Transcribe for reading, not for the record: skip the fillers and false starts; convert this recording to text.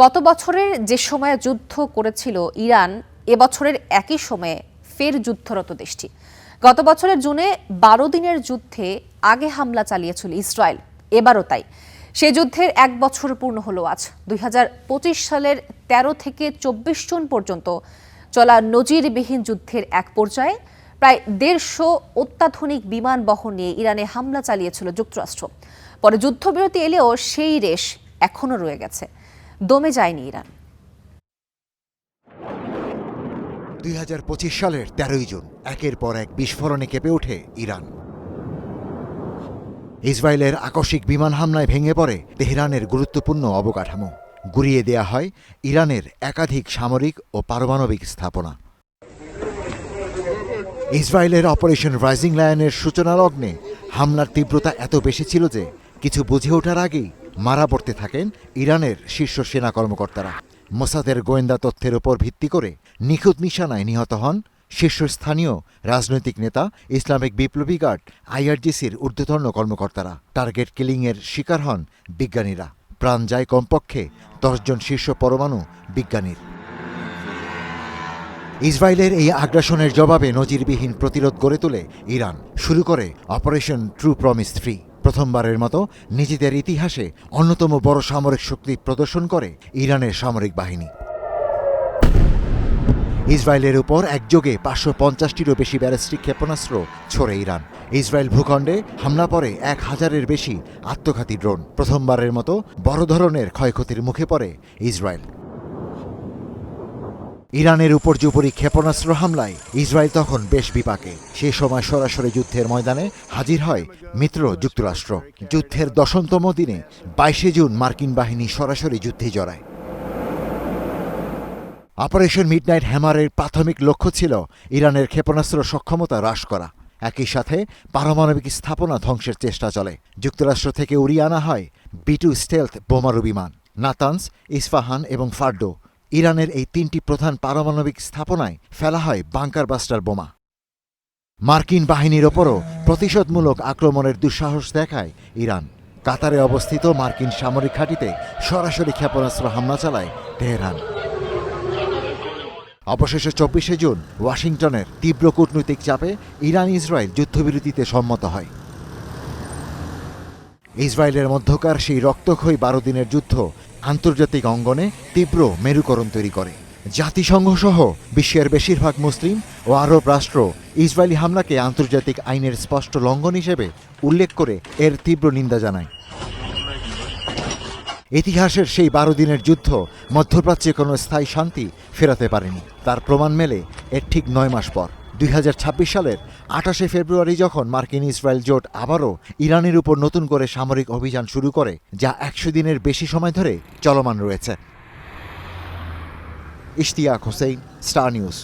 গত বছরের যে সময়ে যুদ্ধ করেছিল ইরান, এবছরের একই সময়ে ফের যুদ্ধরত দেশটি। গত বছরের জুনে 12 দিনের যুদ্ধে আগে হামলা চালিয়েছিল ইসরায়েল, এবারও তাই। সেই যুদ্ধের এক বছর পূর্ণ হলো আজ। 2025 সালের 13 থেকে 24 জুন পর্যন্ত চলা নজিরবিহীন যুদ্ধের এক পর্যায়ে প্রায় 150 অত্যাধুনিক বিমান বহর নিয়ে ইরানে হামলা চালিয়েছিল যুক্তরাষ্ট্র। পরে যুদ্ধবিরতি এলেও সেই রেশ এখনো রয়ে গেছে, দমে যায়নি ইরান। 2025 সালের 13 জুন একের পর এক বিস্ফোরণে কেঁপে ওঠে ইরান। ইসরায়েলের আকস্মিক বিমান হামলায় ভেঙে পড়ে তেহরানের গুরুত্বপূর্ণ অবকাঠামো। গুঁড়িয়ে দেয়া হয় ইরানের একাধিক সামরিক ও পারমাণবিক স্থাপনা। ইসরায়েলের অপারেশন রাইজিং লায়নের সূচনা লগ্নে হামলার তীব্রতা এত বেশি ছিল যে কিছু বুঝে ওঠার আগেই মারা পড়তে থাকেন ইরানের শীর্ষ সেনা কর্মকর্তারা। মোসাদের গোয়েন্দা তথ্যের ওপর ভিত্তি করে নিখুঁত নিশানায় নিহত হন শীর্ষস্থানীয় রাজনৈতিক নেতা, ইসলামিক বিপ্লবী গার্ড আইআরজিসির ঊর্ধ্বতন কর্মকর্তারা। টার্গেট কিলিংয়ের শিকার হন বিজ্ঞানীরা। প্রাণ যায় কমপক্ষে 10 জন শীর্ষ পরমাণু বিজ্ঞানীর। ইসরায়েলের এই আগ্রাসনের জবাবে নজিরবিহীন প্রতিরোধ গড়ে তোলে ইরান। শুরু করে অপারেশন ট্রু প্রমিস 3। প্রথমবারের মতো নিজেদের ইতিহাসে অন্যতম বড় সামরিক শক্তি প্রদর্শন করে ইরানের সামরিক বাহিনী। ইসরায়েলের উপর একযোগে 550টিরও বেশি ব্যালিস্টিক ক্ষেপণাস্ত্র ছোড়ে ইরান। ইসরায়েল ভূখণ্ডে হামলা পড়ে 1000-এর বেশি আত্মঘাতী ড্রোন। প্রথমবারের মতো বড় ধরনের ক্ষয়ক্ষতির মুখে পড়ে ইসরায়েল। ইরানের উপর্যুপরি ক্ষেপণাস্ত্র হামলায় ইসরায়েল তখন বেশ বিপাকে। সে সময় সরাসরি যুদ্ধের ময়দানে হাজির হয় মিত্র যুক্তরাষ্ট্র। যুদ্ধের 10তম দিনে 22 জুন মার্কিন বাহিনী সরাসরি যুদ্ধে জড়ায়। অপারেশন মিডনাইট হ্যামারের প্রাথমিক লক্ষ্য ছিল ইরানের ক্ষেপণাস্ত্র সক্ষমতা হ্রাস করা। একই সাথে পারমাণবিক স্থাপনা ধ্বংসের চেষ্টা চলে। যুক্তরাষ্ট্র থেকে উড়িয়ে আনা হয় B-2 স্টেলথ বোমারু বিমান। নাতানস, ইস্পাহান এবং ফার্ডো, ইরানের এই 3টি প্রধান পারমাণবিক স্থাপনায় ফেলা হয় বাংকার বাস্টার বোমা। মার্কিন বাহিনীর ওপরও প্রতিশোধমূলক আক্রমণের দুঃসাহস দেখায় ইরান। কাতারে অবস্থিত মার্কিন সামরিক ঘাঁটিতে সরাসরি ক্ষেপণাস্ত্র হামলা চালায় তেহরান। অবশেষে 24 জুন ওয়াশিংটনের তীব্র কূটনৈতিক চাপে ইরান ইসরায়েল যুদ্ধবিরতিতে সম্মত হয়। ইসরায়েলের মধ্যকার সেই রক্তক্ষয়ী 12 দিনের যুদ্ধ আন্তর্জাতিক অঙ্গনে তীব্র মেরুকরণ তৈরি করে। জাতিসংঘ সহ বিশ্বের বেশিরভাগ মুসলিম ও আরব রাষ্ট্র ইসরায়েলি হামলাকে আন্তর্জাতিক আইনের স্পষ্ট লঙ্ঘন হিসেবে উল্লেখ করে এর তীব্র নিন্দা জানায়। ইতিহাসের সেই 12 দিনের যুদ্ধ মধ্যপ্রাচ্যে কোনো স্থায়ী শান্তি ফেরাতে পারেনি। তার প্রমাণ মেলে এর ঠিক 9 মাস পর 2026 সালের 28 ফেব্রুয়ারি যখন মার্কিন ইসরায়েল জোট আবারও ইরানের উপর নতুন করে সামরিক অভিযান শুরু করে, যা 100 দিনের বেশি সময় ধরে চলমান রয়েছে। Ishtiaq Hossain, star news.